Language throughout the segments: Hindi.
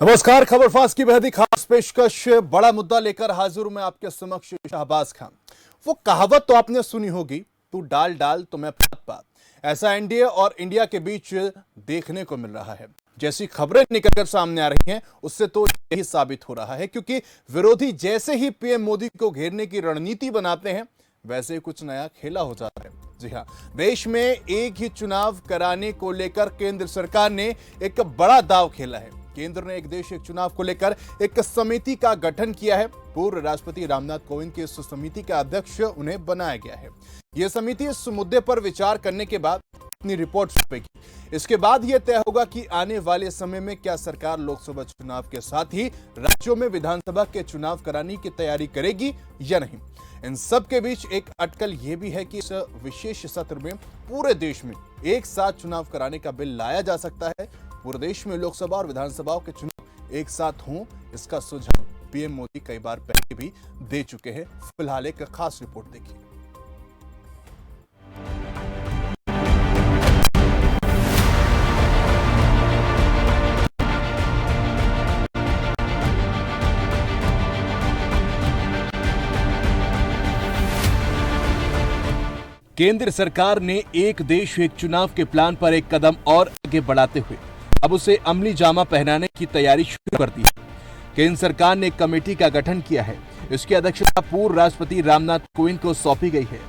नमस्कार, खबर फास्ट की बेहद ही खास पेशकश। बड़ा मुद्दा लेकर हाजिर हूं मैं आपके समक्ष, शहबाज खान। वो कहावत तो आपने सुनी होगी, तू डाल डाल तो मैं पात पात। ऐसा एनडीए और इंडिया के बीच देखने को मिल रहा है। जैसी खबरें निकलकर सामने आ रही हैं, उससे तो यही साबित हो रहा है, क्योंकि विरोधी जैसे ही पीएम मोदी को घेरने की रणनीति बनाते हैं, वैसे ही कुछ नया खेला हो जाता है। जी हां, देश में एक ही चुनाव कराने को लेकर केंद्र सरकार ने एक बड़ा दांव खेला है। केंद्र ने एक देश एक चुनाव को लेकर एक समिति का गठन किया है। पूर्व राष्ट्रपति रामनाथ कोविंद की इस समिति का अध्यक्ष उन्हें बनाया गया है। यह समिति इस मुद्दे पर विचार करने के बाद अपनी रिपोर्ट सौंपेगी। इसके बाद यह तय होगा कि आने वाले समय में क्या सरकार लोकसभा चुनाव के साथ ही राज्यों में विधानसभा के चुनाव कराने की तैयारी करेगी या नहीं। इन सब के बीच एक अटकल यह भी है कि इस विशेष सत्र में पूरे देश में एक साथ चुनाव कराने का बिल लाया जा सकता है। पूरे देश में लोकसभा और विधानसभाओं के चुनाव एक साथ हों, इसका सुझाव पीएम मोदी कई बार पहले भी दे चुके हैं। फिलहाल एक खास रिपोर्ट देखिए। केंद्र सरकार ने एक देश एक चुनाव के प्लान पर एक कदम और आगे बढ़ाते हुए अब उसे अमली जामा पहनाने की तैयारी शुरू कर दी है। केंद्र सरकार ने एक कमेटी का गठन किया है। इसकी अध्यक्षता पूर्व राष्ट्रपति रामनाथ कोविंद को सौंपी गई है।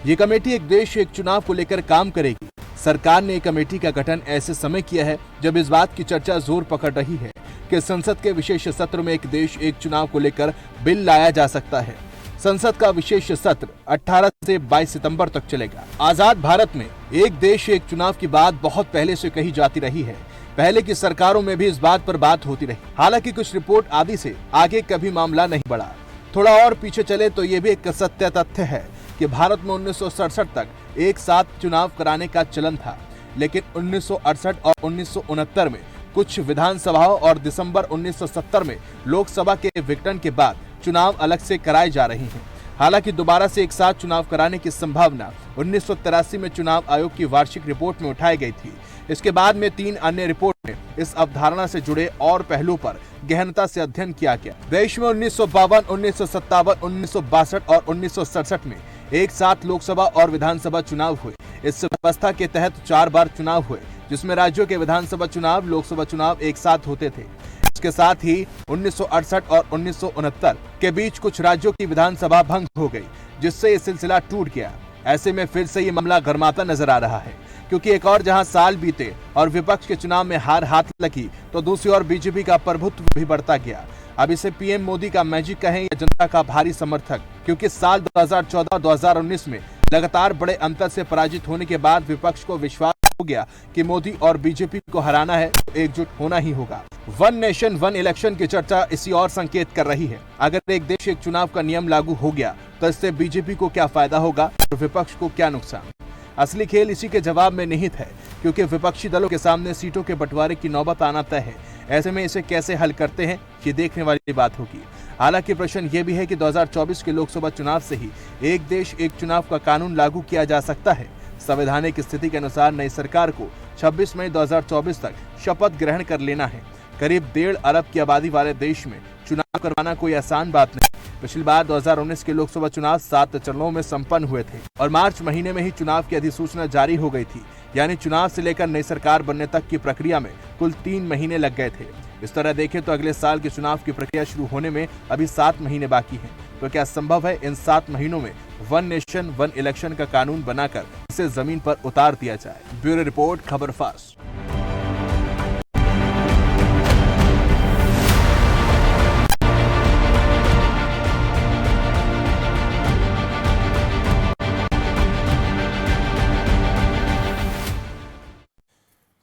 ये कमेटी एक देश एक चुनाव को लेकर काम करेगी। सरकार ने कमेटी का गठन ऐसे समय किया है जब इस बात की चर्चा जोर पकड़ रही है कि संसद के विशेष सत्र में एक देश एक चुनाव को लेकर बिल लाया जा सकता है। संसद का विशेष सत्र 18 से 22 सितंबर तक चलेगा। आजाद भारत में एक देश एक चुनाव की बात बहुत पहले से कही जाती रही है। पहले की सरकारों में भी इस बात पर बात होती रही। हालांकि कुछ रिपोर्ट आदि से आगे कभी मामला नहीं बढ़ा। थोड़ा और पीछे चले तो ये भी एक सत्य तथ्य है कि भारत में 1967 तक एक साथ चुनाव कराने का चलन था, लेकिन 1968 और 1969 में कुछ विधानसभाओं और दिसंबर 1970 में लोकसभा के विघटन के बाद चुनाव अलग से कराए जा रहे हैं। हालांकि दोबारा से एक साथ चुनाव कराने की संभावना 1983 में चुनाव आयोग की वार्षिक रिपोर्ट में उठाई गई थी। इसके बाद में 3 अन्य रिपोर्ट में इस अवधारणा से जुड़े और पहलुओं पर गहनता से अध्ययन किया गया। देश में 1952, 1957, 1962 और 1967 में एक साथ लोकसभा और विधानसभा चुनाव हुए। इस व्यवस्था के तहत 4 बार चुनाव हुए, जिसमें राज्यों के विधानसभा चुनाव, लोकसभा चुनाव एक साथ होते थे। इसके साथ ही 1968 और 1969 के बीच कुछ राज्यों की विधानसभा भंग हो गई, जिससे ये सिलसिला टूट गया। ऐसे में फिर से ये मामला गरमाता नजर आ रहा है, क्योंकि एक और जहां साल बीते और विपक्ष के चुनाव में हार हाथ लगी, तो दूसरी ओर बीजेपी का प्रभुत्व भी बढ़ता गया। अब इसे पीएम मोदी का मैजिक कहें या जनता का भारी समर्थक, क्योंकि साल 2014 और 2019 में लगातार बड़े अंतर से पराजित होने के बाद विपक्ष को विश्वास हो गया कि मोदी और बीजेपी को हराना है तो एकजुट होना ही होगा। वन नेशन वन इलेक्शन की चर्चा इसी और संकेत कर रही है। अगर एक देश एक चुनाव का नियम लागू हो गया तो इससे बीजेपी को क्या फायदा होगा और विपक्ष को क्या नुकसान। असली खेल इसी के जवाब में निहित है, क्योंकि विपक्षी दलों के सामने सीटों के बंटवारे की नौबत आना तय है। ऐसे में इसे कैसे हल करते हैं, ये देखने वाली बात होगी। हालांकि प्रश्न ये भी है कि 2024 के लोकसभा चुनाव से ही एक देश एक चुनाव का कानून लागू किया जा सकता है। संवैधानिक स्थिति के अनुसार नई सरकार को 26 मई 2024 तक शपथ ग्रहण कर लेना है। करीब 1.5 अरब की आबादी वाले देश में चुनाव करवाना कोई आसान बात नहीं। पिछली बार 2019 के लोकसभा चुनाव 7 चरणों में संपन्न हुए थे और मार्च महीने में ही चुनाव की अधिसूचना जारी हो गई थी। यानी चुनाव से लेकर नई सरकार बनने तक की प्रक्रिया में कुल 3 महीने लग गए थे। इस तरह देखें तो अगले साल के चुनाव की प्रक्रिया शुरू होने में अभी 7 महीने बाकी हैं। तो क्या संभव है इन 7 महीनों में वन नेशन वन इलेक्शन का कानून बनाकर इसे जमीन पर उतार दिया जाए? ब्यूरो रिपोर्ट, खबर फास्ट।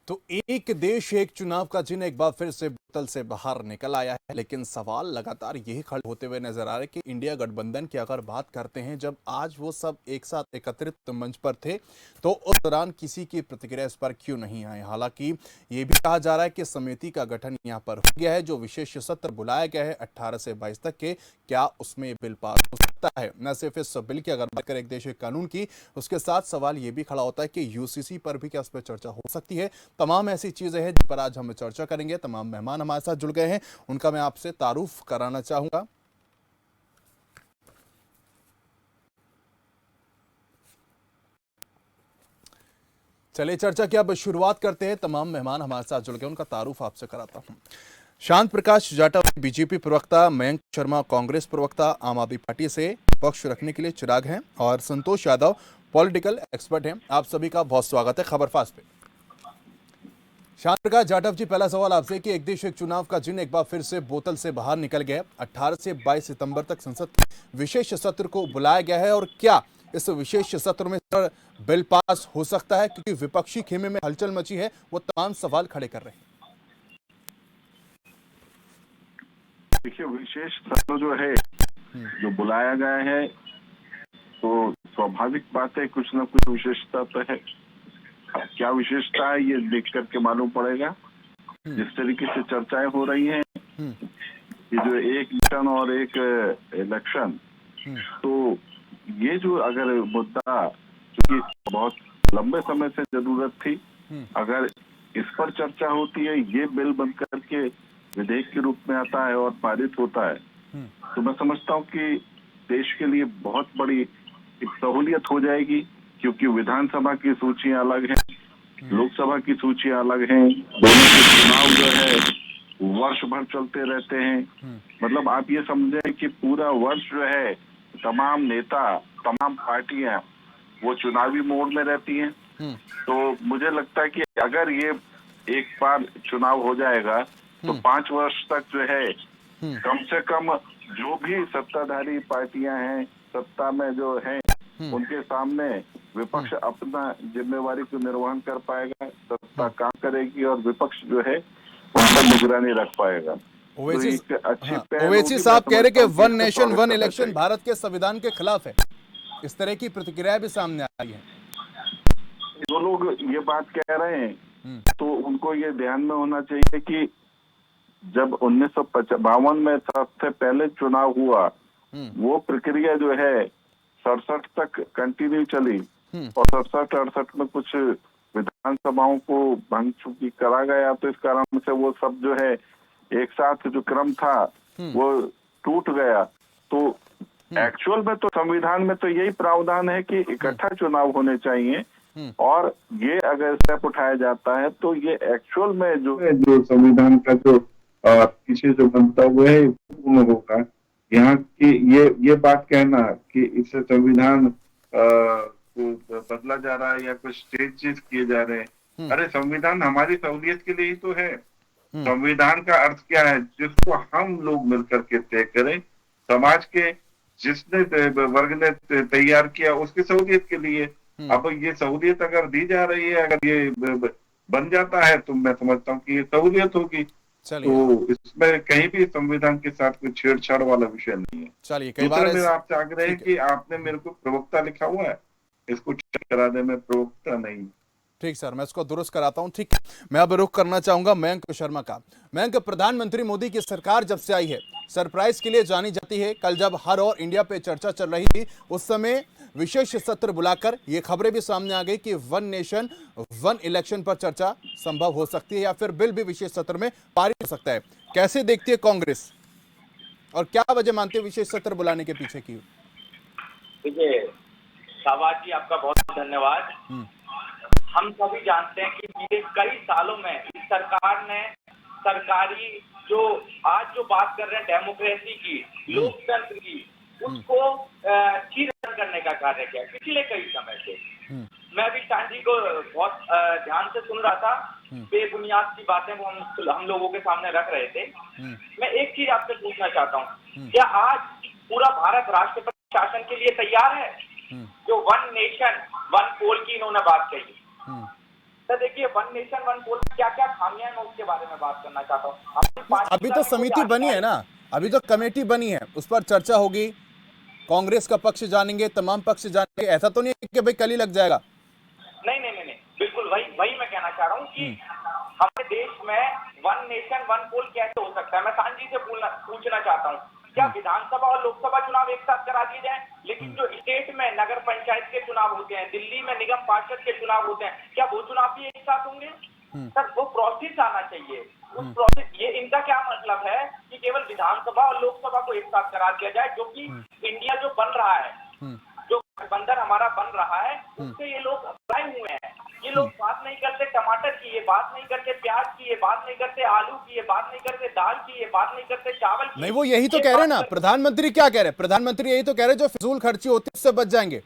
तो एक देश एक चुनाव का जिन एक बार फिर से बोतल से बाहर निकल आया है, लेकिन सवाल लगातार यही खड़े होते हुए नजर आ रहे कि इंडिया गठबंधन की अगर बात करते हैं, जब आज वो सब एक साथ एकत्रित मंच पर थे तो उस दौरान किसी की प्रतिक्रिया इस पर क्यों नहीं आई। हालांकि ये भी कहा जा रहा है कि समिति का गठन यहाँ पर हो गया है, जो विशेष सत्र बुलाया गया है 18 से 22 तक के, क्या उसमें बिल पास हो सकता है। सकता है। न सिर्फ इस बिल की अगर बात करें एक देश एक कानून की, उसके साथ सवाल ये भी खड़ा होता है कि यूसीसी पर भी क्या इस पर चर्चा हो सकती है। तमाम ऐसी चीजें हैं जिन पर आज हम चर्चा करेंगे। तमाम मेहमान हमारे साथ जुड़ गए हैं, उनका मैं आपसे तारुफ कराना चाहूंगा। चलिए चर्चा की अब शुरुआत करते हैं। तमाम मेहमान हमारे साथ जुड़ गए, उनका तारुफ आपसे कराता हूं। शांत प्रकाश जाटव बीजेपी प्रवक्ता, मयंक शर्मा कांग्रेस प्रवक्ता, आम आदमी पार्टी से पक्ष रखने के लिए चिराग हैं, और संतोष यादव पॉलिटिकल एक्सपर्ट हैं। आप सभी का बहुत स्वागत है खबरफास्ट पे। शांत प्रकाश जाटव जी, पहला सवाल आपसे कि एक देश एक चुनाव का जिन एक बार फिर से बोतल से बाहर निकल गया। 18 से 22 सितंबर तक संसद के विशेष सत्र को बुलाया गया है, और क्या इस विशेष सत्र में बिल पास हो सकता है? क्योंकि विपक्षी खेमे में हलचल मची है, वो तमाम सवाल खड़े कर रहे हैं। देखिए, विशेष सत्र जो है जो बुलाया गया है, तो स्वाभाविक बात है कुछ ना कुछ विशेषता तो है। अब क्या विशेषता है ये देख करके मालूम पड़ेगा। जिस तरीके से चर्चाएं हो रही हैं, ये जो एक मिशन और एक इलेक्शन, तो ये जो अगर मुद्दा क्योंकि बहुत लंबे समय से जरूरत थी, अगर इस पर चर्चा होती है, ये बिल बन करके विधेयक के रूप में आता है और पारित होता है, तो मैं समझता हूँ कि देश के लिए बहुत बड़ी एक सहूलियत हो जाएगी। क्योंकि विधानसभा की सूचियां अलग हैं, लोकसभा की सूचियां अलग हैं, दोनों के चुनाव जो है वर्ष भर चलते रहते हैं। मतलब आप ये समझें कि पूरा वर्ष जो है तमाम नेता, तमाम पार्टियां वो चुनावी मोड में रहती हैं। तो मुझे लगता है कि अगर ये एक बार चुनाव हो जाएगा तो 5 वर्ष तक जो है कम से कम जो भी सत्ताधारी पार्टियां हैं, सत्ता में जो हैं, उनके सामने विपक्ष अपना जिम्मेवारी को निर्वहन कर पाएगा, सत्ता काम करेगी और विपक्ष जो है उन पर निगरानी रख पाएगा। ओवैसी साहब कह रहे कि one nation one election Bharat के संविधान के खिलाफ है। इस तरह की प्रतिक्रिया भी सामने आई है। जो लोग ये बात कह रहे हैं तो उनको ये ध्यान में होना चाहिए कि जब 1952 में सबसे पहले चुनाव हुआ, वो प्रक्रिया जो है 67 तक कंटिन्यू चली, और 67-68 में कुछ विधानसभाओं को भंग चुकी करा गया, तो इस कारण से वो सब जो है एक साथ जो क्रम था वो टूट गया। तो एक्चुअल में तो संविधान में तो यही प्रावधान है कि इकट्ठा चुनाव होने चाहिए, और ये अगर स्टेप उठाया जाता है तो ये एक्चुअल में जो संविधान का जो पीछे जो मंतव्य है पूर्ण होगा। यहाँ की ये बात कहना कि इससे संविधान को बदला जा रहा है या कुछ चेंजेस किए जा रहे हैं, अरे संविधान हमारी सहूलियत के लिए ही तो है। संविधान का अर्थ क्या है? जिसको हम लोग मिलकर के तय करें, समाज के जिसने वर्ग ने तैयार किया उसकी सहूलियत के लिए। अब ये सहूलियत अगर दी जा रही है, अगर ये बन जाता है, तो मैं समझता हूँ कि ये सहूलियत होगी। तो इसमें कहीं भी संविधान के साथ कोई छेड़छाड़ वाला विषय नहीं है। चलिए, कई बार मेरा आपसे आग्रह है कि आपने मेरे को प्रवक्ता लिखा हुआ है, इसको चेक करा दे, मैं प्रवक्ता नहीं। ठीक सर, मैं इसको दुरुस्त कराता हूं। ठीक, मैं अब रुख करना चाहूंगा मयंक शर्मा का। मयंक, प्रधानमंत्री मोदी की सरकार जब से आई है सरप्राइज के लिए जानी जाती है। कल जब हर और इंडिया पे चर्चा चल रही थी, उस समय विशेष सत्र बुलाकर ये खबरें भी सामने आ गई कि वन नेशन वन इलेक्शन पर चर्चा संभव हो सकती है, या फिर बिल भी विशेष सत्र में पारित हो सकता है। कैसे देखती है कांग्रेस, और क्या वजह मानते हैं विशेष सत्र बुलाने के पीछे की? देखिए शाहबाज जी, आपका बहुत बहुत धन्यवाद। हम सभी जानते हैं कि बीते कई सालों में इस सरकार ने सरकारी आज जो बात कर रहे हैं डेमोक्रेसी की, लोकतंत्र की, उसको चीरहरण करने का कार्य किया पिछले कई समय से। मैं भी शांति को बहुत ध्यान से सुन रहा था। बेबुनियाद की बातें वो हम लोगों के सामने रख रहे थे। मैं एक चीज आपसे पूछना चाहता हूँ, क्या आज पूरा भारत राष्ट्रपति शासन के लिए तैयार है? जो वन नेशन वन पोल की इन्होंने बात कही, तो देखिए वन नेशन वन पोल में क्या क्या खामियां हैं, मैं उसके बारे में बात करना चाहता हूँ। अभी तो समिति बनी है ना, अभी तो कमेटी बनी है, उस पर चर्चा होगी, कांग्रेस का पक्ष जानेंगे, तमाम पक्ष जानेंगे। ऐसा तो नहीं है कि भाई कल ही लग जाएगा। नहीं, बिल्कुल वही मैं कहना चाह रहा हूँ कि हमारे देश में वन नेशन वन पोल कैसे हो सकता है। मैं सांझी से पूछना चाहता हूँ, क्या विधानसभा और लोकसभा चुनाव एक साथ करा दिए जाए? लेकिन जो स्टेट में नगर पंचायत के चुनाव होते हैं, दिल्ली में निगम पार्षद के चुनाव होते हैं, क्या वो चुनाव भी एक साथ होंगे? सर वो प्रोसेस आना चाहिए। उस प्रोसेस, ये इनका क्या मतलब है कि केवल विधानसभा और लोकसभा को एक साथ करा दिया जाए, जो कि इंडिया जो बन रहा है, जो गठबंधन हमारा बन रहा है, उससे ये लोग अप्लाई हुए हैं। ये लोग बात नहीं करते टमाटर की, ये बात नहीं करते प्याज की, ये बात नहीं करते आलू की, ये बात नहीं करते दाल की, ये बात नहीं करते चावल की। नहीं, वो यही तो कह रहे हैं ना, प्रधानमंत्री क्या कह रहे हैं? प्रधानमंत्री यही तो कह रहे हैं, जो फिजूल खर्ची होती है उससे बच जाएंगे।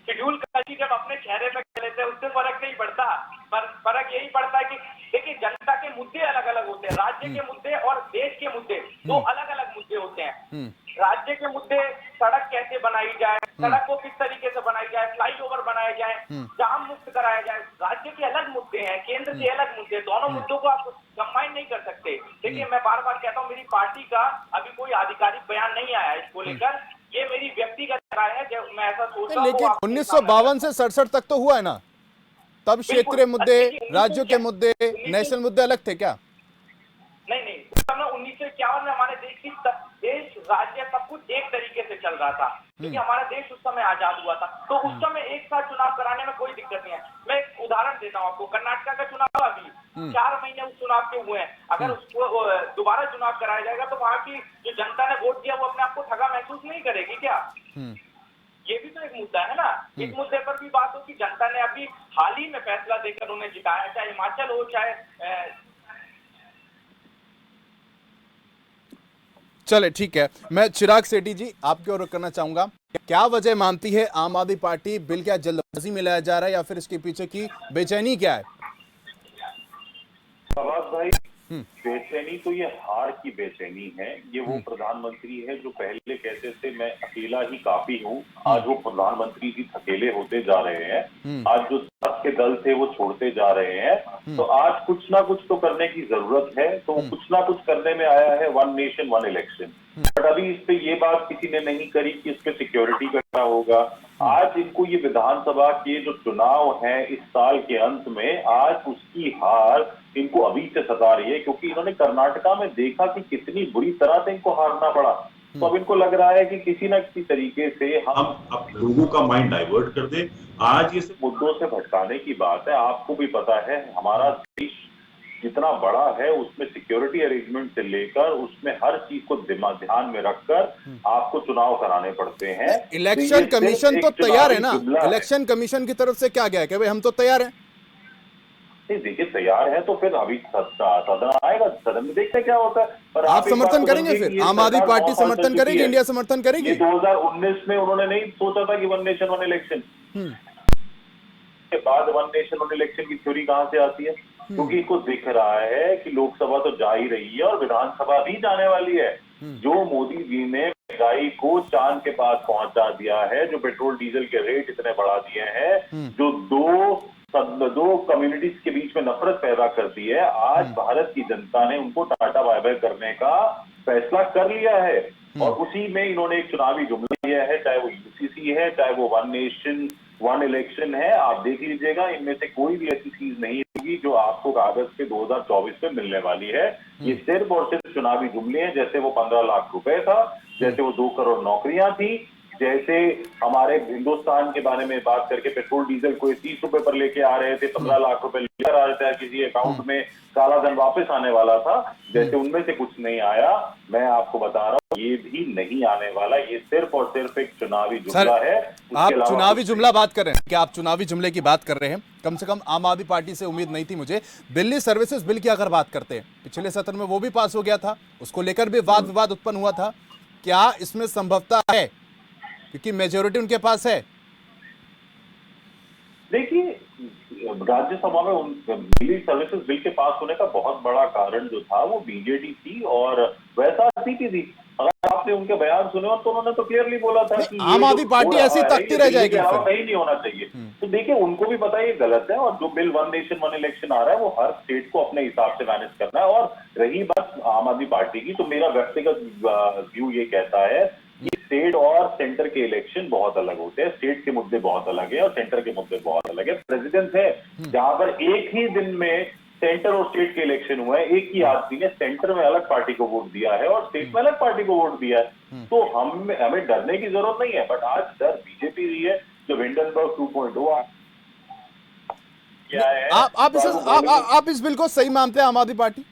फिजूल खर्ची जब अपने चेहरे पे कर लेते हैं उससे फर्क नहीं पड़ता, पर फर्क यही पड़ता है कि देखिए जनता के मुद्दे अलग अलग होते हैं, राज्य के मुद्दे और देश के मुद्दे दो अलग अलग मुद्दे होते हैं। राज्य के मुद्दे सड़क कैसे बनाई जाए, सड़क को किस तरीके से बनाई जाए, फ्लाईओवर बनाया जाए, जाम मुक्त कराया जाए, राज्य के अलग मुद्दे हैं, केंद्र के अलग मुद्दे, दोनों मुद्दों को आप कंबाइन नहीं कर सकते। देखिए मैं बार बार कहता हूँ, मेरी पार्टी का अभी कोई आधिकारिक बयान नहीं आया है इसको लेकर, ये मेरी व्यक्तिगत राय है, जब मैं ऐसा सोचता हूँ। लेकिन 1952 से 67 तक तो हुआ है ना, तब क्षेत्रीय मुद्दे, राज्यों के मुद्दे, नेशनल मुद्दे अलग थे क्या? नहीं, उस समय 1951 में हमारे देश की देश राज्य सब कुछ एक तरीके से चल रहा था, क्योंकि हमारा देश उस समय आजाद हुआ था, तो उस समय एक साथ चुनाव कराने में कोई दिक्कत नहीं है। मैं एक उदाहरण देता हूँ आपको, कर्नाटका का चुनाव अभी 4 महीने उस चुनाव के हुए हैं, अगर उसको दोबारा चुनाव कराया जाएगा तो वहाँ की जो जनता ने वोट दिया वो अपने आप को ठगा महसूस नहीं करेगी क्या? ये भी तो एक मुद्दा है ना। इस मुद्दे पर भी बात हो कि जनता ने अभी हाल ही में फैसला देकर उन्हें जिताया, चाहे हिमाचल हो चाहे चले ठीक है, मैं चिराग सेठी जी आपकी ओर करना चाहूंगा, क्या वजह मानती है आम आदमी पार्टी? बिल क्या जल्दबाजी में लाया जा रहा है या फिर इसके पीछे की बेचैनी क्या है? आवाज भाई, बेचैनी तो ये हार की बेचैनी है। ये वो प्रधानमंत्री है जो पहले कहते थे मैं अकेला ही काफी हूँ, आज वो प्रधानमंत्री भी थकेले होते जा रहे हैं। आज जो साथ के दल थे वो छोड़ते जा रहे हैं, तो आज कुछ ना कुछ तो करने की जरूरत है। तो कुछ ना कुछ करने में आया है one nation one election. But अभी इस पे ये बात किसी ने नहीं करी कि इस पे सिक्योरिटी का क्या होगा। आज इनको ये विधानसभा के जो चुनाव है इस साल के अंत में, आज उसकी हार इनको अभी से सता रही है, क्योंकि इन्होंने कर्नाटका में देखा कि कितनी बुरी तरह से इनको हारना पड़ा। तो अब इनको लग रहा है कि किसी न किसी तरीके से हम अपने लोगों का माइंड डाइवर्ट कर दें। आज ये मुद्दों से भटकाने की बात है। आपको भी पता है हमारा देश जितना बड़ा है उसमें सिक्योरिटी अरेंजमेंट से लेकर उसमें हर चीज को ध्यान में रखकर आपको चुनाव कराने पड़ते हैं। इलेक्शन कमीशन तो तैयार है ना, इलेक्शन कमीशन की तरफ से क्या गया कि भाई हम तो तैयार हैं? देखिए तैयार है तो फिर अभी सदन आएगा, सदन में देखते क्या होता है। पर आप समर्थन करेंगे? फिर आम आदमी पार्टी समर्थन करेगी, इंडिया समर्थन करेगी? 2019 में उन्होंने नहीं सोचा था कि वन नेशन वन इलेक्शन के बाद वन नेशन वन इलेक्शन की थ्योरी कहां से आती है? क्योंकि इनको दिख रहा है कि लोकसभा तो जा ही रही है और विधानसभा भी जाने वाली है। जो मोदी जी ने महंगाई को चांद के पास पहुंचा दिया है, जो पेट्रोल डीजल के रेट इतने बढ़ा दिए हैं, जो दो कम्युनिटीज के बीच में नफरत पैदा कर दी है, आज भारत की जनता ने उनको टाटा बाय बाय करने का फैसला कर लिया है। और उसी में इन्होंने एक चुनावी जुमला दिया है, चाहे वो यूसीसी है, चाहे वो वन नेशन वन इलेक्शन है। आप देख लीजिएगा, इनमें से कोई भी ऐसी चीज नहीं होगी जो आपको कागज पे 2024 में मिलने वाली है। ये सिर्फ और सिर्फ चुनावी जुमले हैं। जैसे वो 15 लाख रुपए था, जैसे वो 2 करोड़ नौकरियां थी, जैसे हमारे हिंदुस्तान के बारे में बात करके पेट्रोल डीजल को 30 रुपए पर लेके आ रहे थे, 15 लाख रुपए लेकर आ रहे थे, किसी अकाउंट में काला धन वापस आने वाला था, जैसे उनमें से कुछ नहीं आया। मैं आपको बता रहा हूँ ये भी नहीं आने वाला। ये सिर्फ और सिर्फ एक चुनावी जुमला है। आप चुनावी जुमला बात कर रहे हैं, क्या आप चुनावी जुमले की बात कर रहे हैं? कम से कम आम आदमी पार्टी से उम्मीद नहीं थी मुझे। दिल्ली सर्विसेज बिल की अगर बात करते हैं, पिछले सत्र में वो भी पास हो गया था, उसको लेकर भी वाद विवाद उत्पन्न हुआ था। क्या इसमें संभवता है, क्योंकि मेजोरिटी उनके पास है? देखिए राज्यसभा में दिल्ली सर्विसेज बिल के पास होने का बहुत बड़ा कारण जो था वो बीजेडी थी और वैसा सीपी थी। अगर आपने उनके बयान सुने तो उन्होंने तो क्लियरली बोला था कि आम आदमी पार्टी ऐसी तकती रह जाएगी, कहीं नहीं होना चाहिए। तो देखिए उनको भी पता है ये गलत है, और जो bill one nation one election आ रहा है वो हर स्टेट को अपने हिसाब से मैनेज करना है। और रही बात आम आदमी पार्टी की, तो मेरा व्यक्तिगत व्यू ये कहता है कि स्टेट और सेंटर के इलेक्शन बहुत अलग होते हैं। स्टेट के मुद्दे बहुत अलग है और सेंटर के मुद्दे बहुत अलग है। प्रेसिडेंट है जहां पर एक ही दिन में सेंटर और स्टेट के इलेक्शन हुए हैं, एक ही आदमी ने सेंटर में अलग पार्टी को वोट दिया है और स्टेट में अलग पार्टी को वोट दिया है, तो हमें डरने की जरूरत नहीं है। बट आज डर बीजेपी रही है जो हिंडनबर्ग 2.0 क्या है। आप इस बिल को सही मानते हैं आम आदमी पार्टी?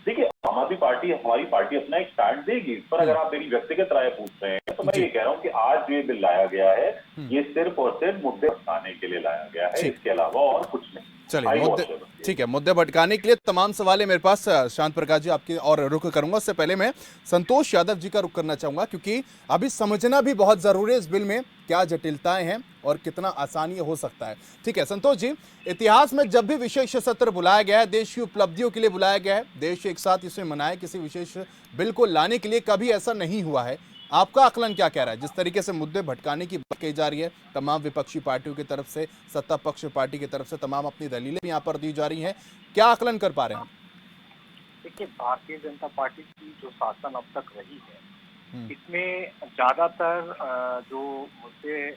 देखिए, आम आदमी पार्टी, हमारी पार्टी अपना एक स्टैंड देगी इस पर। अगर आप मेरी व्यक्तिगत राय पूछ रहे हैं तो मैं ये कह रहा हूँ कि आज जो ये बिल लाया गया है ये सिर्फ और सिर्फ मुद्दे भटकाने के लिए लाया गया है, इसके अलावा और कुछ नहीं। चलिए, मुद्दे ठीक है, मुद्दे भटकाने के लिए तमाम सवाल है मेरे पास। शांत प्रकाश जी आपकी और रुख करूंगा, उससे पहले मैं संतोष यादव जी का रुख करना चाहूंगा, क्योंकि अभी समझना भी बहुत जरूरी है इस बिल में क्या जटिलताएं हैं और कितना आसानी हो सकता है। ठीक है संतोष जी, इतिहास में जब भी विशेष सत्र बुलाया गया है, देश की उपलब्धियों के लिए बुलाया गया है, देश एक साथ इसे मनाए किसी विशेष बिल को लाने के लिए, कभी ऐसा नहीं हुआ है। आपका आकलन क्या कह रहा है? जिस तरीके से मुद्दे भटकाने की बात कही जा रही है तमाम विपक्षी पार्टियों की तरफ से, सत्ता पक्ष पार्टी की तरफ से तमाम अपनी दलीलें यहाँ पर दी जा रही हैं, क्या आकलन कर पा रहे हैं? देखिए, भारतीय जनता पार्टी की जो शासन अब तक रही है इसमें ज्यादातर जो मुद्दे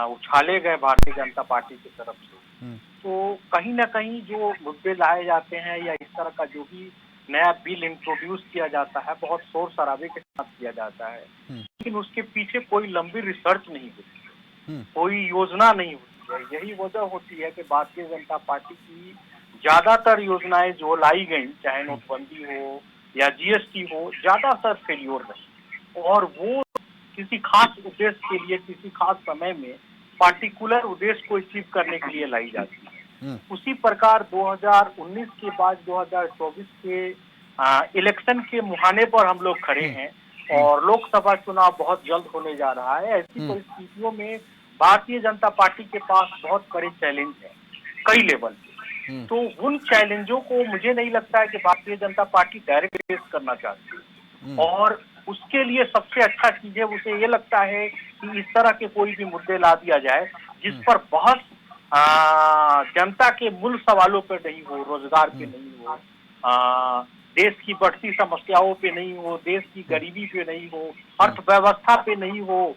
उछाले गए भारतीय जनता पार्टी की तरफ से, तो कहीं ना कहीं जो मुद्दे लाए जाते हैं या इस तरह का जो भी नया बिल इंट्रोड्यूस किया जाता है बहुत शोर शराबे के साथ किया जाता है, लेकिन उसके पीछे कोई लंबी रिसर्च नहीं होती है, कोई योजना नहीं होती है। यही वजह होती है कि भारतीय जनता पार्टी की ज्यादातर योजनाएं जो लाई गई, चाहे नोटबंदी हो या जीएसटी हो, ज्यादातर फेल्योर रही और वो किसी खास उद्देश्य के लिए किसी खास समय में पार्टिकुलर उद्देश्य को अचीव करने के लिए लाई जाती है। उसी प्रकार 2019 के बाद 2024 के इलेक्शन के मुहाने पर हम लोग खड़े हैं और लोकसभा चुनाव बहुत जल्द होने जा रहा है। ऐसी परिस्थितियों में भारतीय जनता पार्टी के पास बहुत कड़े चैलेंज है कई लेवल पे, तो उन चैलेंजों को मुझे नहीं लगता है कि Bharatiya Janata party direct face करना चाहती है और उसके लिए सबसे अच्छा चीज है, उसे ये लगता है कि इस तरह के कोई भी मुद्दे ला दिया जाए जिस पर बहस जनता के मूल सवालों पर नहीं हो, रोजगार पे नहीं हो, देश की बढ़ती समस्याओं पे नहीं हो, देश की गरीबी पे नहीं हो, अर्थव्यवस्था पे नहीं हो,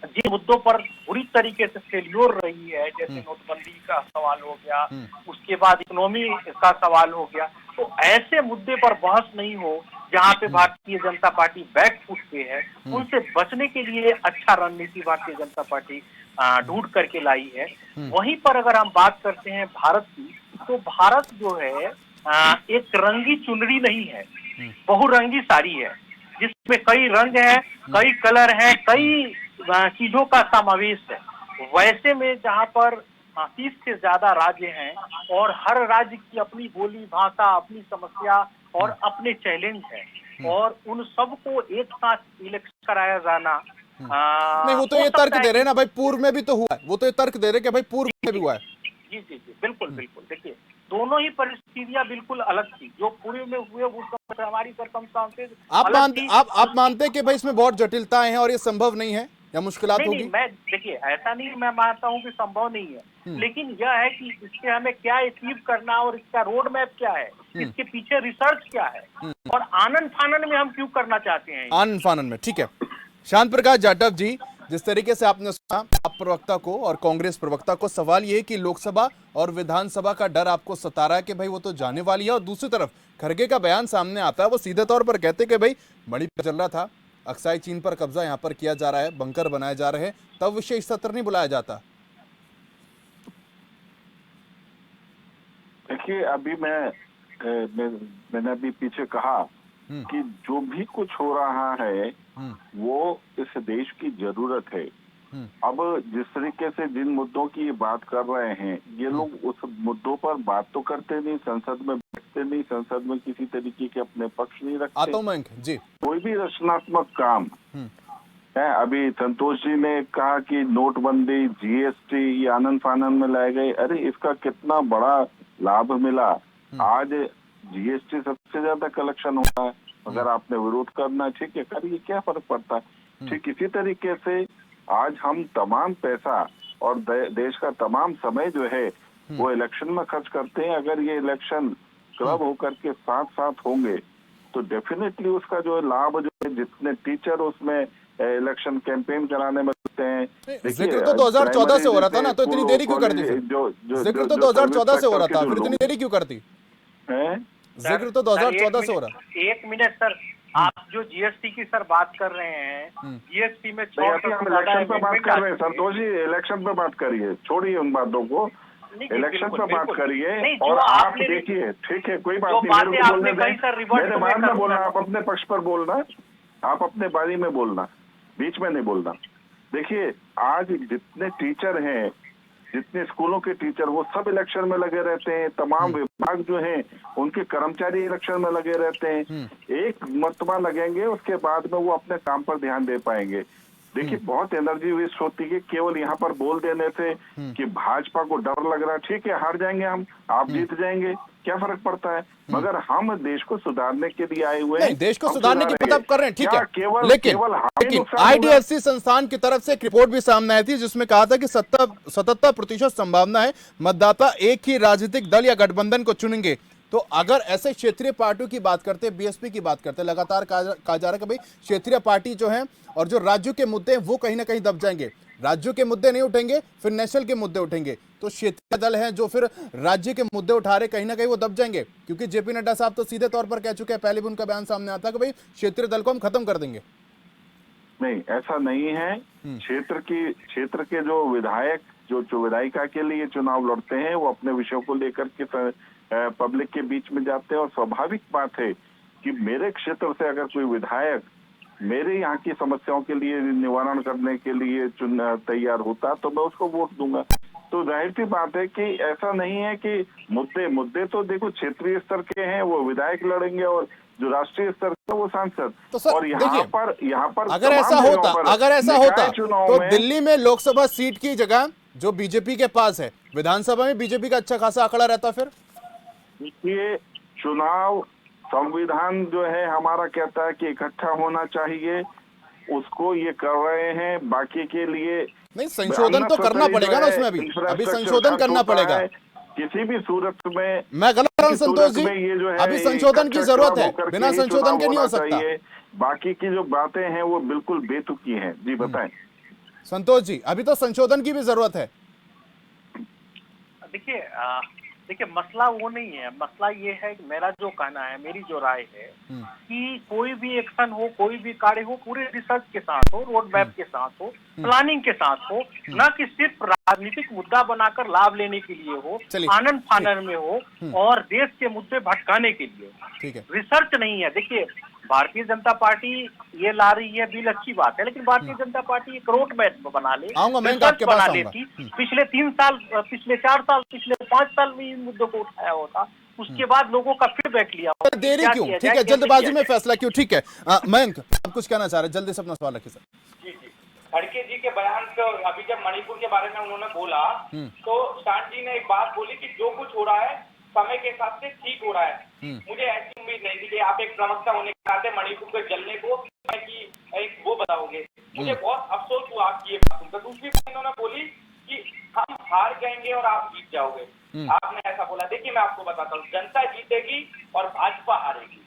जिन मुद्दों पर बुरी तरीके से फेल्योर रही है, जैसे नोटबंदी का सवाल हो गया, उसके बाद इकोनॉमी का सवाल हो गया, तो ऐसे मुद्दे पर बहस नहीं हो जहाँ पे Bharatiya Janata party back foot पे है, उनसे बचने के लिए अच्छा रणनीति भारतीय जनता पार्टी ढूंढ करके लाई है। वहीं पर अगर हम बात करते हैं भारत की, तो भारत जो है एक रंगी चुनरी नहीं है, बहुरंगी साड़ी है जिसमें कई रंग हैं, कई कलर हैं, कई चीजों का समावेश है। वैसे में जहाँ पर 30 से ज्यादा राज्य हैं और हर राज्य की अपनी बोली भाषा, अपनी समस्या और अपने चैलेंज है और उन सबको एक साथ इलेक्शन कराया जाना नहीं, वो तो ये तर्क दे रहे हैं ना भाई, पूर्व में भी तो हुआ है, वो तो ये तर्क दे रहे हैं कि भाई पूर्व में भी हुआ है। जी जी जी, बिल्कुल बिल्कुल। देखिए, दोनों ही परिस्थितियां बिल्कुल अलग थी, जो पूर्व में हुए उस समय हमारी सरकमस्टांसेस आप मानते हैं कि भाई इसमें बहुत जटिलताएं हैं और ये संभव नहीं है या मुश्किलात होगी? नहीं, मैं देखिए ऐसा नहीं, मैं मानता हूँ कि संभव नहीं है, लेकिन यह है कि इससे हमें क्या अचीव करना और इसका रोड मैप क्या है, इसके पीछे रिसर्च क्या है और आनन फानन में हम क्यों करना चाहते हैं। आनन फानन में, ठीक है। शांत प्रकाश जाटव जी, जिस तरीके से आपने सुना आप प्रवक्ता को और कांग्रेस प्रवक्ता को, सवाल ये कि लोकसभा और विधानसभा का डर आपको सता रहा है कि भाई वो तो जाने वाली है, और दूसरी तरफ खड़गे का बयान सामने आता है, वो सीधे तौर पर कहते कि भाई मणिपुर चल रहा था, अक्साई चीन पर कब्जा यहाँ पर किया जा रहा है, बंकर बनाए जा रहे हैं, तब विशेष सत्र नहीं बुलाया जाता। देखिए, अभी मैंने अभी पीछे कहा कि जो भी कुछ हो रहा है वो इस देश की जरूरत है। अब जिस तरीके से जिन मुद्दों की बात कर रहे हैं, ये लोग उस मुद्दों पर बात तो करते नहीं, संसद में बैठते नहीं, संसद में किसी तरीके के अपने पक्ष नहीं रखते जी, कोई भी रचनात्मक काम है। अभी संतोष जी ने कहा कि नोटबंदी, जीएसटी ये आनन फानन में लाए गए, अरे इसका कितना बड़ा लाभ मिला। आज जीएसटी सबसे ज्यादा कलेक्शन होता है, अगर आपने विरोध करना है ठीक है करिए, क्या फर्क पड़ता है। ठीक इसी तरीके से आज हम तमाम पैसा और देश का तमाम समय जो है वो इलेक्शन में खर्च करते हैं। अगर ये इलेक्शन क्लब होकर के साथ साथ होंगे तो डेफिनेटली उसका जो लाभ जो है, जितने टीचर उसमें इलेक्शन कैंपेन कराने में समझते हैं। जिक्र तो 2014 से हो रहा था ना, तो इतनी देरी क्यों करती फिर? जिक्र तो 2014 से हो रहा था, फिर इतनी देरी क्यों करती? जिक्र तो 2014 से हो रहा। 1 मिनट सर, आप जो जीएसटी की सर बात कर रहे हैं, जीएसटी में हम इलेक्शन पे बात कर रहे हैं संतोष जी, इलेक्शन पे बात करिए, छोड़िए उन बातों को, इलेक्शन पे बात करिए। और आप देखिए, ठीक है, कोई बात नहीं, मेरे को बोलने दें, मेरे बाद में बोलना, आप अपने पक्ष पर बोलना, आप अपने बारी में बोलना, बीच में नहीं बोलना। देखिए, आज जितने टीचर हैं, जितने स्कूलों के टीचर, वो सब इलेक्शन में लगे रहते हैं। तमाम विभाग जो हैं, उनके कर्मचारी इलेक्शन में लगे रहते हैं। एक मर्तबा लगेंगे, उसके बाद में वो अपने काम पर ध्यान दे पाएंगे। देखिए, बहुत एनर्जी वेस्ट होती है केवल यहाँ पर बोल देने से कि भाजपा को डर लग रहा है। ठीक है, हार जाएंगे हम, आप जीत जाएंगे, क्या फर्क पड़ता है? मगर हम देश को सुधारने के लिए आए हुए हैं। देश को सुधारने की मतलब कर रहे हैं, ठीक है, लेकिन आईडीएफसी संस्थान की तरफ से एक रिपोर्ट भी सामने आई थी जिसमें कहा था कि 77% संभावना है मतदाता एक ही राजनीतिक दल या गठबंधन को चुनेंगे। तो अगर ऐसे क्षेत्रीय पार्टियों की बात करते हैं, बीएसपी की बात करते हैं, लगातार कहा जा रहा है कि भाई क्षेत्रीय पार्टी जो है और जो राज्यों के मुद्दे हैं वो कहीं ना कहीं दब जाएंगे, राज्यों के मुद्दे नहीं उठेंगे, फिर नेशनल के मुद्दे उठेंगे, तो क्षेत्रीय दल हैं जो फिर राज्य के मुद्दे उठा रहे, कहीं ना कहीं वो दब जाएंगे। क्योंकि जेपी नड्डा साहब तो सीधे तौर पर कह चुके हैं, पहले भी उनका बयान सामने आता है कि भाई क्षेत्रीय दल को हम खत्म कर देंगे। नहीं, ऐसा नहीं है। क्षेत्र के जो विधायक, जो विधायिका के लिए चुनाव लड़ते हैं, वो अपने विषयों को लेकर के पब्लिक के बीच में जाते हैं। और स्वाभाविक बात है कि मेरे क्षेत्र से अगर कोई विधायक मेरे यहाँ की समस्याओं के लिए निवारण करने के लिए तैयार होता तो मैं उसको वोट दूंगा। तो जाहिर सी बात है कि ऐसा नहीं है कि मुद्दे तो देखो क्षेत्रीय स्तर के हैं, वो विधायक लड़ेंगे, और जो राष्ट्रीय स्तर का वो सांसद। तो और यहाँ पर अगर ऐसा होता तो दिल्ली में लोकसभा सीट की जगह जो बीजेपी के पास है, विधानसभा में बीजेपी का अच्छा खासा आंकड़ा रहता। फिर देखिए, चुनाव संविधान जो है हमारा कहता है कि इकट्ठा होना चाहिए, उसको ये कर रहे हैं। बाकी के लिए नहीं, संशोधन तो करना पड़ेगा ना उसमें, अभी संशोधन करना पड़ेगा किसी भी सूरत में। मैं गलत हूं संतोष जी, अभी संशोधन की जरूरत है, बिना संशोधन के नहीं हो सकता। बाकी की जो बातें हैं वो बिल्कुल बेतुकी हैं। जी बताएं संतोष जी, अभी तो संशोधन की भी जरूरत है। देखिए मसला वो नहीं है, मसला ये है, मेरा जो कहना है, मेरी जो राय है कि कोई भी एक्शन हो, कोई भी कार्य हो, पूरे रिसर्च के साथ हो, रोड मैप के साथ हो, प्लानिंग के साथ हो, ना कि सिर्फ राजनीतिक मुद्दा बनाकर लाभ लेने के लिए हो, आनंद फानन में हो और देश के मुद्दे भटकाने के लिए हो। ठीक है, रिसर्च नहीं है। देखिए, भारतीय जनता पार्टी ये ला रही है बिल, अच्छी बात है, लेकिन भारतीय जनता पार्टी एक रोड मैप बना ले, बना लेती। पिछले 3 साल, पिछले 4 साल, पिछले 5 साल में इन मुद्दों को उठाया होता, उसके बाद लोगों का फीडबैक लिया। देरी क्यों? ठीक है, जल्दबाजी में फैसला क्यों? ठीक है, मयंक आप कुछ कहना चाह रहे हैं, जल्दी से अपना सवाल रखिए सर। जी, खड़गे जी के बयान को अभी जब मणिपुर के बारे में उन्होंने बोला तो शांत जी ने एक बात बोली कि जो कुछ हो रहा है समय के हिसाब से ठीक हो रहा है। मुझे ऐसी उम्मीद नहीं थी कि आप एक प्रवक्ता होने के नाते मणिपुर के जलने को एक वो बताओगे। मुझे बहुत अफसोस हुआ आपकी ये बात सुनकर। दूसरी बात इन्होंने बोली कि हम हार जाएंगे और आप जीत जाओगे, आपने ऐसा बोला। देखिए, मैं आपको बताता हूँ, जनता जीतेगी और भाजपा हारेगी।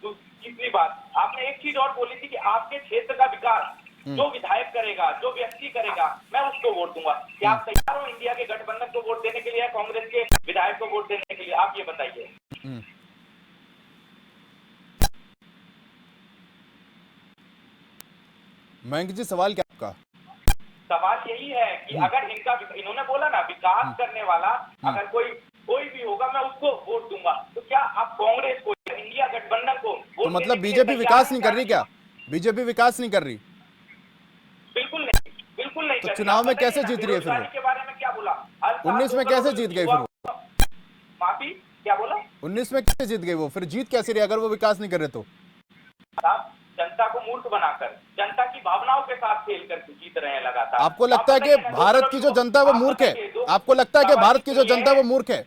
तीसरी बात, आपने एक चीज और बोली थी कि आपके क्षेत्र का विकास जो विधायक करेगा, जो व्यक्ति करेगा, मैं उसको वोट दूंगा। क्या आप तैयार हो इंडिया के गठबंधन को वोट देने के लिए, कांग्रेस के विधायक को वोट देने के लिए? आप ये बताइए। मयंक जी, सवाल क्या आपका? सवाल यही है कि अगर इन्होंने बोला ना विकास करने वाला अगर कोई भी होगा मैं उसको वोट दूंगा, तो क्या आप कांग्रेस को, इंडिया गठबंधन को तो मतलब बीजेपी विकास नहीं कर रही क्या? बीजेपी विकास नहीं कर रही? बिल्कुल नहीं, बिल्कुल नहीं। तो चुनाव में कैसे जीत रही है फिर? के बारे में क्या बोला? 19 में कैसे जीत गई फिर? माफी, क्या बोला? 19 में कैसे जीत गई वो? फिर जीत कैसे रही अगर वो विकास नहीं कर रहे तो? जनता को मूर्ख बनाकर, जनता की भावनाओं के साथ खेल कर जीत रहे हैं लगातार। आपको लगता है कि भारत की जो जनता है वो मूर्ख है? आपको लगता है कि भारत की जो जनता है वो मूर्ख है?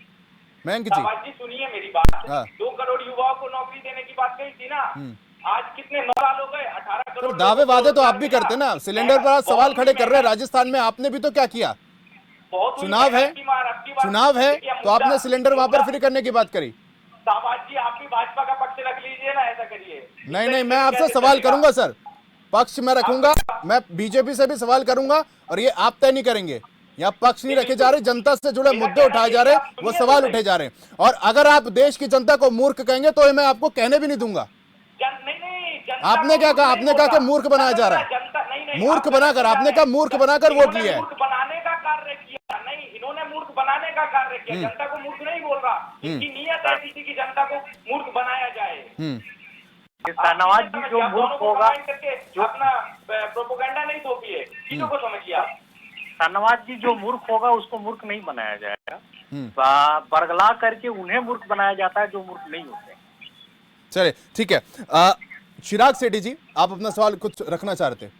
मयंक जी सुनिए मेरी बात। 2 करोड़ युवाओं को नौकरी देने की बात कही थी ना, आज कितने 9 साल हो गए, 18 करोड़। दावे वादे तो आप भी करते ना, सिलेंडर पर सवाल खड़े कर रहे हैं राजस्थान में, आपने भी तो क्या किया? चुनाव है तो आपने सिलेंडर वहां पर फ्री करने की बात करी। जी, आप भी भाजपा का पक्ष रख लीजिए ना, ऐसा करिए। नहीं, मैं आपसे सवाल करूंगा सर, पक्ष में रखूंगा, मैं बीजेपी से भी सवाल करूंगा और ये आप तय नहीं करेंगे। यहाँ पक्ष नहीं रखे जा रहे, जनता से जुड़े मुद्दे उठाए जा रहे, वो सवाल उठे जा रहे हैं। और अगर आप देश की जनता को मूर्ख कहेंगे तो मैं आपको कहने भी नहीं दूंगा। आपने क्या कहा? आपने कहा कि मूर्ख बनाया जा रहा है। मूर्ख बनाकर, आपने कहा मूर्ख बनाकर वोट लिया है। मूर्ख बनाने का कार्य किया नहीं, इन्होंने मूर्ख बनाने का कार्य किया। जनता को मूर्ख नहीं बोल रहा, इनकी नीयत है किसी की जनता को मूर्ख बनाया जाए। शाहनवाज जी जो मूर्ख होगा, जो अपना प्रोपेगेंडा नहीं थोपिए, चीजों को समझिए आप। शाहनवाज जी जो मूर्ख होगा उसको मूर्ख नहीं बनाया जाएगा, बरगला करके उन्हें मूर्ख बनाया जाता है जो मूर्ख नहीं होते। चलिए ठीक है। चिराग सेठी जी, आप अपना सवाल कुछ रखना चाह रहे थे?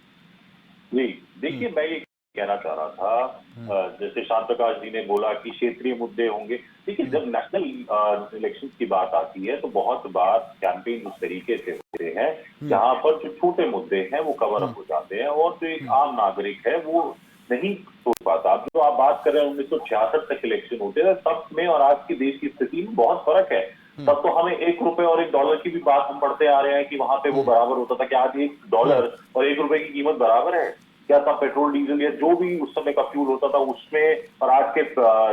जी देखिए, मैं ये कहना चाह रहा था, जैसे शांत प्रकाश जी ने बोला कि क्षेत्रीय मुद्दे होंगे। देखिए, जब नेशनल इलेक्शन की बात आती है तो बहुत बार कैंपेन उस तरीके से होते हैं जहां पर जो छोटे मुद्दे हैं वो कवर अप हो जाते हैं और जो एक आम नागरिक है वो नहीं सोच पाता। अब जो आप बात कर रहे हैं 1966 तक इलेक्शन होते थे, तब में और आज की देश की स्थिति में बहुत फर्क है। तब तो हमें $1 और $1 की भी बात हम पढ़ते आ रहे हैं कि वहां पे वो बराबर होता था। क्या आज $1 और $1 की कीमत बराबर है? क्या तब पेट्रोल डीजल या जो भी उस समय का फ्यूल होता था उसमें और आज के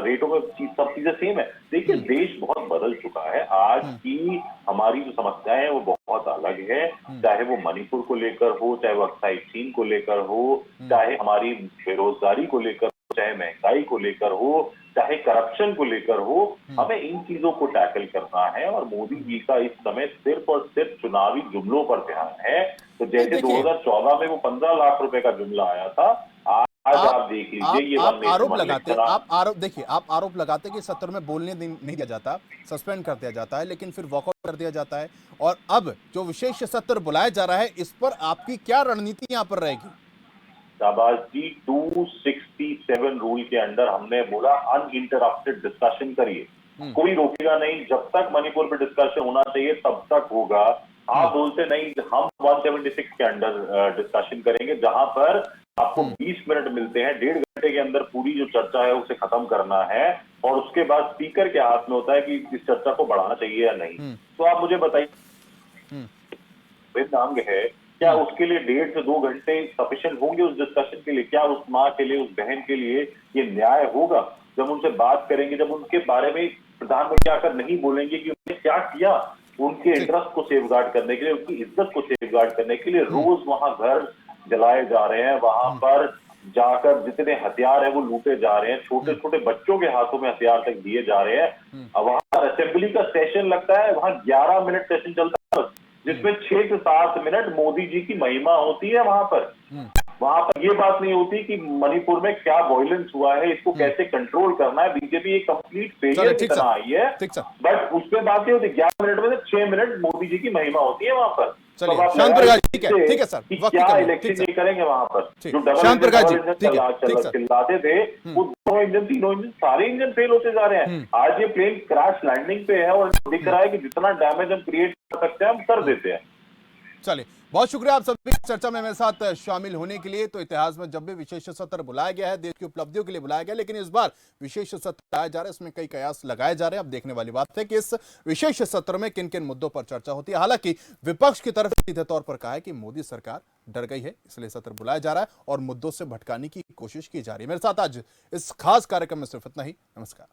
रेटों में सब चीजें सेम है? देखिए, देश बहुत बदल चुका है। आज की हमारी जो समस्याएं हैं वो बहुत अलग है, चाहे वो मणिपुर को लेकर हो, चाहे वो अक्साई चीन को लेकर हो, चाहे हमारी बेरोजगारी को लेकर, चाहे महंगाई को लेकर हो, चाहे करप्शन को लेकर हो। हमें इन चीजों को टैकल करना है और मोदी जी का इस समय सिर्फ और सिर्फ चुनावी जुमलों पर ध्यान है। तो जैसे 2014 में वो 15 लाख रुपए का जुमला आया था, आज आप देख लीजिए ये आरोप लगाते, आप आरोप लगाते कि सत्र में बोलने नहीं दिया जाता, सस्पेंड कर दिया जाता है, लेकिन फिर वॉकआउट कर दिया जाता है। और अब जो विशेष सत्र बुलाया जा रहा है, इस पर आपकी क्या रणनीति यहाँ पर रहेगी? शाहबाज जी, 267 रूल के अंडर हमने बोला अनइंटरप्टेड डिस्कशन करिए, कोई रोकेगा नहीं। जब तक मणिपुर पे डिस्कशन होना चाहिए तब तक होगा। आप बोलते नहीं, हम 176 के अंडर डिस्कशन करेंगे जहां पर आपको 20 मिनट मिलते हैं। 1.5 घंटे के अंदर पूरी जो चर्चा है उसे खत्म करना है और उसके बाद स्पीकर के हाथ में होता है कि इस चर्चा को बढ़ाना चाहिए या नहीं। तो आप मुझे बताइए, अंग है क्या उसके लिए 1.5 से 2 घंटे सफिशिएंट होंगे उस डिस्कशन के लिए? क्या उस माँ के लिए, उस बहन के लिए ये न्याय होगा? जब उनसे बात करेंगे, जब उनके बारे में प्रधानमंत्री आकर नहीं बोलेंगे कि उन्होंने क्या किया उनके इंटरेस्ट को सेफगार्ड करने के लिए, उनकी इज्जत को सेफगार्ड करने के लिए, रोज वहां घर जलाए जा रहे हैं, वहां पर जाकर जितने हथियार है वो लूटे जा रहे हैं, छोटे छोटे बच्चों के हाथों में हथियार तक दिए जा रहे हैं। अब वहां असेंबली का सेशन लगता है, वहां 11 मिनट सेशन चलता है जिसमें 6 से 7 मिनट मोदी जी की महिमा होती है। वहां पर ये बात नहीं होती कि मणिपुर में क्या वायलेंस हुआ है, इसको कैसे कंट्रोल करना है। बीजेपी एक कंप्लीट फेलियर की तरह आई है, बट उस पर बात नहीं होती। 11 मिनट में से 6 मिनट मोदी जी की महिमा होती है वहां पर। शांत प्रकाश, ठीक है सर, क्या इलेक्शन नहीं करेंगे वहां पर? जो शांत प्रकाश जी चिल्लाते थे वो 2 इंजन 3 इंजन सारे इंजन फेल होते जा रहे हैं। आज ये प्लेन क्रैश लैंडिंग पे है और दिख रहा है कि जितना डैमेज हम क्रिएट कर सकते हैं हम कर देते हैं। चलिए, बहुत शुक्रिया आप सभी चर्चा में मेरे साथ शामिल होने के लिए। तो इतिहास में जब भी विशेष सत्र बुलाया गया है, देश की उपलब्धियों के लिए बुलाया गया, लेकिन इस बार विशेष सत्र बुलाया जा रहा है, इसमें कई कयास लगाए जा रहे हैं। अब देखने वाली बात है कि इस विशेष सत्र में किन किन मुद्दों पर चर्चा होती है। हालांकि विपक्ष की तरफ सीधे तौर पर कहा है कि मोदी सरकार डर गई है, इसलिए सत्र बुलाया जा रहा है और मुद्दों से भटकाने की कोशिश की जा रही है। मेरे साथ आज इस खास कार्यक्रम में सिर्फ इतना ही। नमस्कार।